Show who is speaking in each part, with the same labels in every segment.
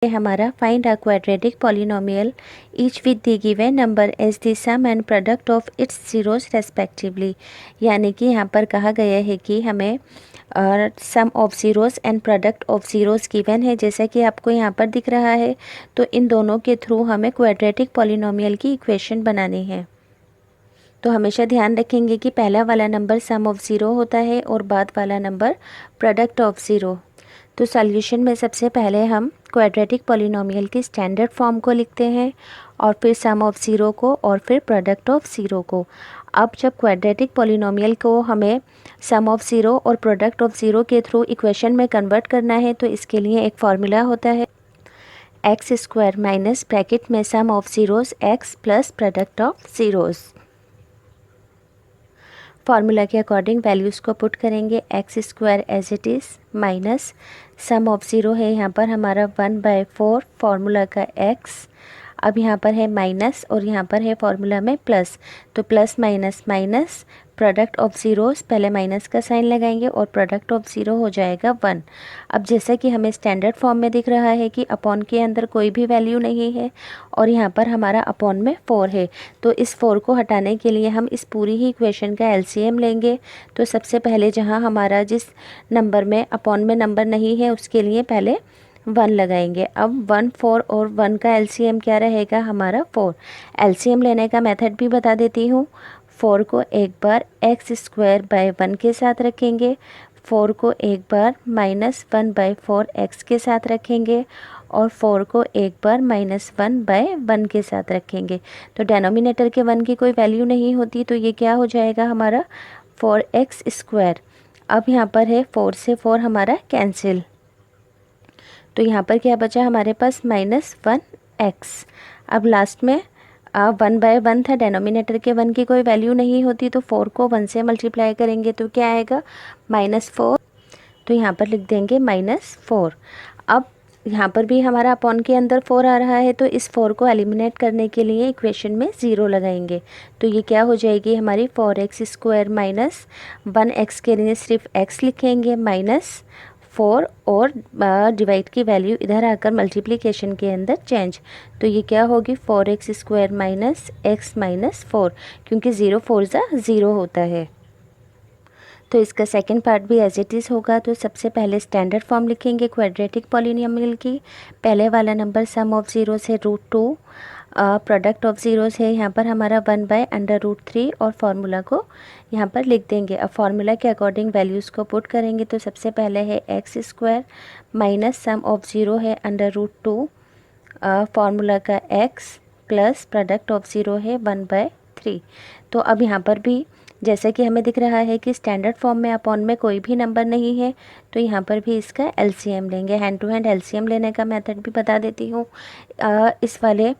Speaker 1: हमारा find a quadratic polynomial each with the given number as the sum and product of its zeros respectively. यानी कि यहाँ पर कहा गया है कि हमें sum of zeros and product of zeros given है, जैसा कि आपको यहाँ पर दिख रहा है। तो इन दोनों के थ्रू हमें क्वाड्रेटिक पॉलिनोमियल की इक्वेशन बनानी है। तो हमेशा ध्यान रखेंगे कि पहला वाला नंबर सम ऑफ ज़ीरो होता है और बाद वाला नंबर प्रोडक्ट ऑफ ज़ीरो। तो सॉल्यूशन में सबसे पहले हम क्वाड्रेटिक पॉलिनोमियल की स्टैंडर्ड फॉर्म को लिखते हैं और फिर सम ऑफ ज़ीरो को और फिर प्रोडक्ट ऑफ ज़ीरो को। अब जब क्वाड्रेटिक पॉलिनोमियल को हमें सम ऑफ ज़ीरो और प्रोडक्ट ऑफ ज़ीरो के थ्रू इक्वेशन में कन्वर्ट करना है, तो इसके लिए एक फार्मूला होता है एक्स स्क्वायर माइनस ब्रैकेट में sum of zeros x plus product of zeros. Formula के अकॉर्डिंग वैल्यूज़ को पुट करेंगे। X square as it is minus sum of zero है यहाँ पर हमारा 1/4 फार्मूला का एक्स। अब यहाँ पर है माइनस और यहाँ पर है फार्मूला में प्लस, तो plus minus minus product of zeros, पहले माइनस का साइन लगाएंगे और प्रोडक्ट ऑफ ज़ीरो हो जाएगा 1। अब जैसा कि हमें स्टैंडर्ड फॉर्म में दिख रहा है कि अपॉन के अंदर कोई भी वैल्यू नहीं है और यहाँ पर हमारा अपॉन में 4 है, तो इस 4 को हटाने के लिए हम इस पूरी ही इक्वेशन का एलसीएम लेंगे। तो सबसे पहले जहाँ हमारा जिस नंबर में अपॉन में नंबर नहीं है उसके लिए पहले 1 लगाएंगे। अब 1 4 और 1 का एलसीएम क्या रहेगा हमारा 4। एलसीएम लेने का मेथड भी बता देती हूँ। 4 को एक बार एक्स स्क्वायर बाय 1 के साथ रखेंगे, 4 को एक बार -1/4 एक्स के साथ रखेंगे और 4 को एक बार -1/1 के साथ रखेंगे। तो डेनोमिनेटर के 1 की कोई वैल्यू नहीं होती, तो ये क्या हो जाएगा हमारा 4x स्क्वायर। अब यहाँ पर है 4 से 4 हमारा कैंसिल, तो यहाँ पर क्या बचा हमारे पास -1x। अब लास्ट में 1/1 था, डेनोमिनेटर के 1 की कोई वैल्यू नहीं होती, तो 4 को 1 से मल्टीप्लाई करेंगे तो क्या आएगा -4, तो यहाँ पर लिख देंगे -4। अब यहाँ पर भी हमारा अपॉन के अंदर 4 आ रहा है, तो इस 4 को एलिमिनेट करने के लिए इक्वेशन में 0 लगाएंगे। तो ये क्या हो जाएगी हमारी 4x स्क्वायर माइनस 1x के लिए सिर्फ x लिखेंगे -4 और डिवाइड की वैल्यू इधर आकर मल्टीप्लिकेशन के अंदर चेंज, तो ये क्या होगी 4x square minus x minus 4, क्योंकि 0 4 0 होता है। तो इसका सेकंड पार्ट भी एज इट इज़ होगा। तो सबसे पहले स्टैंडर्ड फॉर्म लिखेंगे क्वाड्रेटिक पॉलिनोमियल की। पहले वाला नंबर सम ऑफ ज़ीरो है √2, प्रोडक्ट ऑफ ज़ीरोज़ है यहाँ पर हमारा 1/√3 और फार्मूला को यहाँ पर लिख देंगे। अब फार्मूला के अकॉर्डिंग वैल्यूज़ को पुट करेंगे। तो सबसे पहले है x square minus sum of zero है √2 फार्मूला का x plus product of zero है 1/3। तो अब यहाँ पर भी जैसे कि हमें दिख रहा है कि स्टैंडर्ड फॉर्म में अपॉन में कोई भी नंबर नहीं है, तो यहाँ पर भी इसका एलसीएम लेंगे। हैंड टू हैंड एलसीएम लेने का मेथड भी बता देती हूँ। इस वाले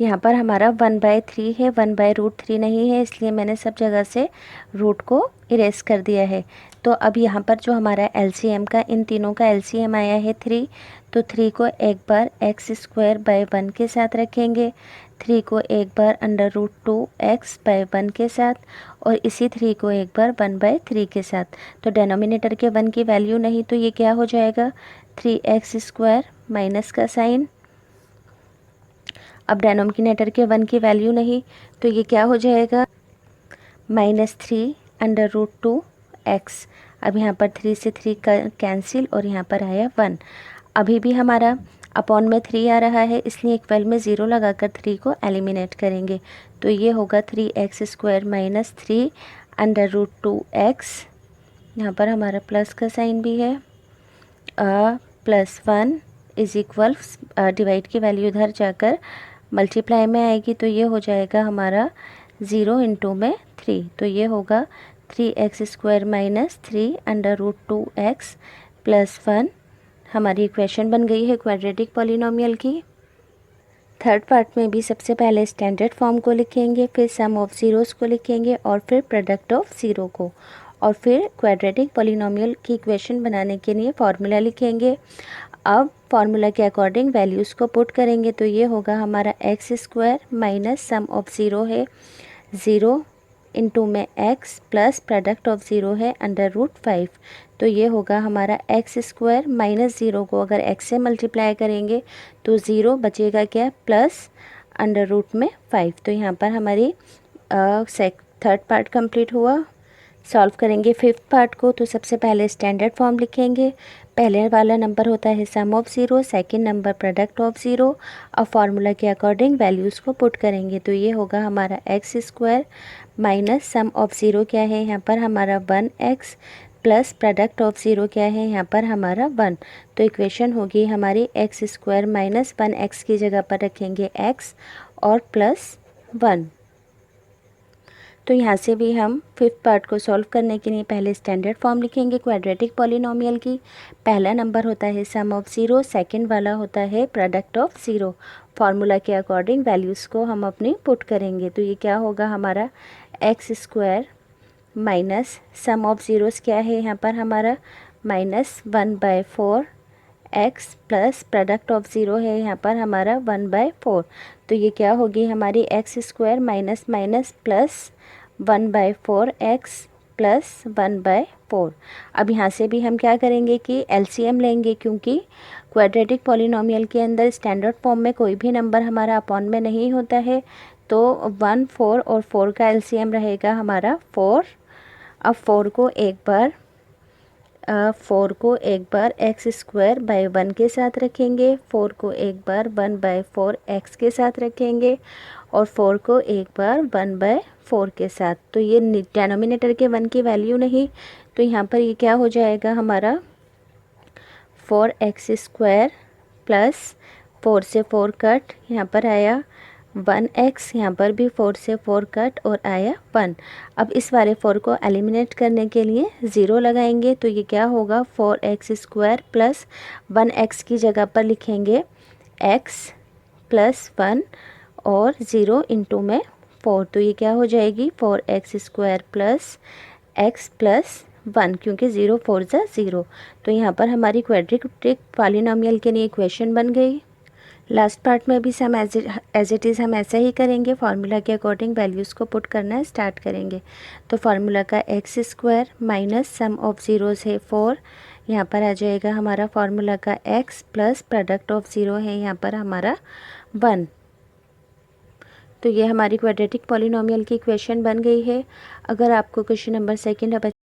Speaker 1: यहाँ पर हमारा 1/3 है, 1/√3 नहीं है, इसलिए मैंने सब जगह से रूट को इरेज कर दिया है। तो अब यहाँ पर जो हमारा एलसीएम का इन तीनों का एलसीएम आया है 3, तो 3 को एक बार एक्स स्क्वायर बाय 1 के साथ रखेंगे, 3 को एक बार √2 एक्स बाय 1 के साथ और इसी 3 को एक बार 1/3 के साथ। तो डेनोमिनेटर के 1 की वैल्यू नहीं, तो ये क्या हो जाएगा 3x स्क्वायर माइनस का साइन। अब डेनोमिनेटर के 1 की वैल्यू नहीं, तो ये क्या हो जाएगा -3 √2x। अब यहाँ पर 3 से 3 का कैंसिल और यहाँ पर आया 1। अभी भी हमारा अपॉन में 3 आ रहा है, इसलिए इक्वल में 0 लगाकर 3 को एलिमिनेट करेंगे। तो ये होगा 3x स्क्वायर माइनस 3 √2x। यहाँ पर हमारा प्लस का साइन भी है, +1 इज इक्वल डिवाइड की वैल्यू इधर जाकर मल्टीप्लाई में आएगी, तो ये हो जाएगा हमारा 0 इंटू में 3, तो ये होगा 3x स्क्वायर माइनस 3 √2x +1। हमारी इक्वेशन बन गई है क्वाड्रेटिक पॉलिनोमियल की। थर्ड पार्ट में भी सबसे पहले स्टैंडर्ड फॉर्म को लिखेंगे, फिर सम ऑफ ज़ीरोज़ को लिखेंगे और फिर प्रोडक्ट ऑफ ज़ीरो को, और फिर क्वाड्रेटिक पॉलिनोमियल की इक्वेशन बनाने के लिए फार्मूला लिखेंगे। अब फार्मूला के अकॉर्डिंग वैल्यूज़ को पुट करेंगे, तो ये होगा हमारा x square minus sum of zero है 0 इंटू में x plus product of zero है √5। तो ये होगा हमारा एक्स स्क्वायर माइनस ज़ीरो को अगर एक्स से मल्टीप्लाई करेंगे तो ज़ीरो बचेगा क्या, प्लस अंडर रूट में 5। तो यहाँ पर हमारी थर्ड पार्ट कंप्लीट हुआ। सॉल्व करेंगे फिफ्थ पार्ट को। तो सबसे पहले स्टैंडर्ड फॉर्म लिखेंगे। पहले वाला नंबर होता है sum of zero, second number product of zero. अब फार्मूला के अकॉर्डिंग वैल्यूज़ को पुट करेंगे। तो ये होगा हमारा x square minus sum of zero क्या है यहाँ पर हमारा 1x plus product of zero क्या है यहाँ पर हमारा 1। तो इक्वेशन होगी हमारी एक्स स्क्वायर माइनस 1x की जगह पर रखेंगे x और प्लस 1। तो यहाँ से भी हम फिफ्थ पार्ट को सॉल्व करने के लिए पहले स्टैंडर्ड फॉर्म लिखेंगे क्वाड्रेटिक पॉलिनोमियल की। पहला नंबर होता है सम ऑफ ज़ीरो, सेकंड वाला होता है प्रोडक्ट ऑफ ज़ीरो। फार्मूला के अकॉर्डिंग वैल्यूज़ को हम अपनी पुट करेंगे। तो ये क्या होगा हमारा x square minus sum of zeros क्या है यहाँ पर हमारा -1/4 x plus product of zero है यहाँ पर हमारा 1/4। तो ये क्या होगी हमारी x square minus minus plus 1/4 x plus 1/4। अब यहाँ से भी हम क्या करेंगे कि एलसीएम लेंगे, क्योंकि क्वाड्रेटिक पॉलिनोमियल के अंदर स्टैंडर्ड फॉर्म में कोई भी नंबर हमारा अपॉन में नहीं होता है। तो 1, 4 और 4 का एलसीएम रहेगा हमारा 4। अब 4 को एक बार एक्स स्क्वायर बाई 1 के साथ रखेंगे, 4 को एक बार 1/4 एक्स के साथ रखेंगे और 4 को एक बार 1/4 के साथ। तो ये डिनोमिनेटर के 1 की वैल्यू नहीं, तो यहाँ पर ये क्या हो जाएगा हमारा 4x स्क्वायर प्लस 4 से 4 कट, यहाँ पर आया 1x, यहाँ पर भी 4 से 4 कट और आया 1। अब इस वाले 4 को एलिमिनेट करने के लिए ज़ीरो लगाएंगे। तो ये क्या होगा 4x स्क्वायर प्लस 1x की जगह पर लिखेंगे x प्लस 1 और 0 इंटू में 4। तो ये क्या हो जाएगी 4x square plus x plus 1, क्योंकि 0 4 ज़ा 0। तो यहाँ पर हमारी क्वाड्रेटिक पॉलिनोमियल के लिए इक्वेशन बन गई। लास्ट पार्ट में भी सम एज इट इज़ हम ऐसा ही करेंगे। फार्मूला के अकॉर्डिंग वैल्यूज़ को पुट करना स्टार्ट करेंगे। तो फार्मूला का x square minus sum of zeros है 4, यहाँ पर आ जाएगा हमारा फार्मूला का x plus product of zero है यहाँ पर हमारा 1। तो ये हमारी क्वाड्रेटिक पॉलिनोमियल की इक्वेशन बन गई है। अगर आपको क्वेश्चन नंबर सेकंड